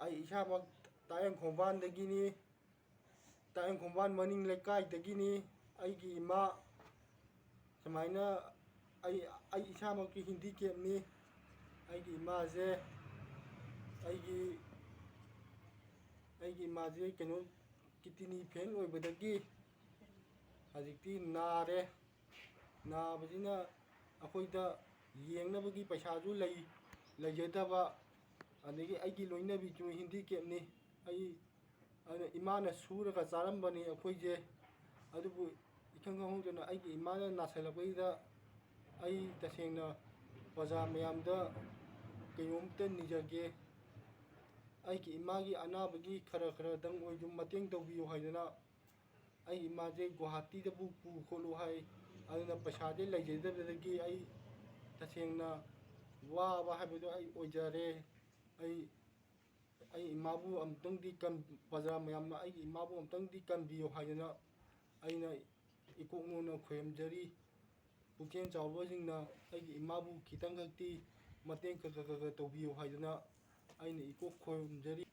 ꯑꯩ ꯏꯁꯥꯃꯛ ꯇꯥꯌꯦꯡꯈꯣꯡꯕꯥꯟꯗꯒꯤꯅꯤ, ꯇꯥꯌꯦꯡꯈꯣꯡꯕꯥꯟ ꯃꯅꯤꯡ ꯂꯩꯀꯥꯏꯗꯒꯤꯅꯤ. ꯑꯩꯒꯤ ꯏꯃꯥ ꯁꯨꯃꯥꯏꯅ ꯑꯩ ꯏꯁꯥꯃꯛꯀꯤ ꯍꯦꯟꯗꯤꯀꯦꯞꯅꯤ. ꯑꯩꯒꯤ ꯏꯃꯥꯁꯦ ꯑꯩꯒꯤ ꯏꯃꯥꯁꯦ ꯀꯩꯅꯣ ꯀꯤꯗꯅꯤ ꯐꯦꯜ ꯑꯣꯏꯕꯗꯒꯤ ꯍꯧꯖꯤꯛꯇꯤ ꯅꯥꯔꯦ. ꯅꯥꯕꯁꯤꯅ ꯑꯩꯈꯣꯏꯗ ꯌꯦꯡꯅꯕꯒꯤ ꯄꯩꯁꯥꯁꯨ ꯂꯩꯖꯗꯕ. ꯑꯗꯒꯤ ꯑꯩꯒꯤ ꯂꯣꯏꯅꯕꯤꯁꯨ ꯍꯦꯟꯗꯤꯀꯦꯞꯅꯤ. ꯑꯗꯨꯅ ꯏꯃꯥꯅ ꯁꯨꯔꯒ ꯆꯥꯔꯝꯕꯅꯤ ꯑꯩꯈꯣꯏꯁꯦ. ꯑꯗꯨꯕꯨ ꯏꯈꯪ ꯈꯪꯍꯧꯗꯅ ꯑꯩꯒꯤ ꯏꯃꯥꯅ ꯅꯥꯁꯤꯜꯂꯛꯄꯁꯤꯗ ꯑꯩ ꯇꯁꯦꯡꯅ ꯄ꯭ꯔꯖꯥ ꯃꯌꯥꯝꯗ ꯀꯩꯅꯣꯝꯇ ꯅꯤꯖꯒꯦ. ꯑꯩꯒꯤ ꯏꯃꯥꯒꯤ ꯑꯅꯥꯕꯒꯤ ꯈꯔꯗꯪ ꯑꯣꯏꯁꯨ ꯃꯇꯦꯡ ꯇꯧꯕꯤꯌꯨ ꯍꯥꯏꯗꯅ ꯑꯩꯒꯤ ꯏꯃꯥꯁꯦ ꯒꯨꯋꯥꯍꯥꯇꯤꯗꯕꯨ ꯄꯨ ꯈꯣꯠꯂꯨ ꯍꯥꯏ. ꯑꯗꯨꯅ ꯄꯩꯁꯥꯁꯦ ꯂꯩꯖꯗꯕꯗꯒꯤ ꯑꯩ ꯇꯁꯦꯡꯅ ꯋꯥꯕ ꯍꯥꯏꯕꯗꯣ ꯑꯩ ꯑꯣꯏꯖꯔꯦ. ꯑꯩ ꯏꯃꯥꯕꯨ ꯑꯃꯨꯛꯇꯪꯗꯤ ꯄ꯭ꯔꯖꯥ ꯃꯌꯥꯝꯅ ꯑꯩꯒꯤ ꯏꯃꯥꯕꯨ ꯑꯃꯨꯛꯇꯪꯗꯤ ꯀꯟꯕꯤꯌꯨ ꯍꯥꯏꯗꯅ ꯑꯩꯅ ꯏꯀꯣꯛꯅꯣꯝꯅ ꯈꯣꯏꯔꯝꯖꯔꯤ. ꯄꯨꯛꯆꯦꯜ ꯆꯥꯎꯕꯁꯤꯡꯅ ꯑꯩꯒꯤ ꯏꯃꯥꯕꯨ ꯈꯤꯇꯪ ꯈꯛꯇꯤ ꯃꯇꯦꯡ ꯈꯔ ꯇꯧꯕꯤꯌꯨ ꯍꯥꯏꯗꯅ ꯑꯩꯅ ꯏꯀꯣꯛ ꯈꯣꯏꯔꯝꯖꯔꯤ.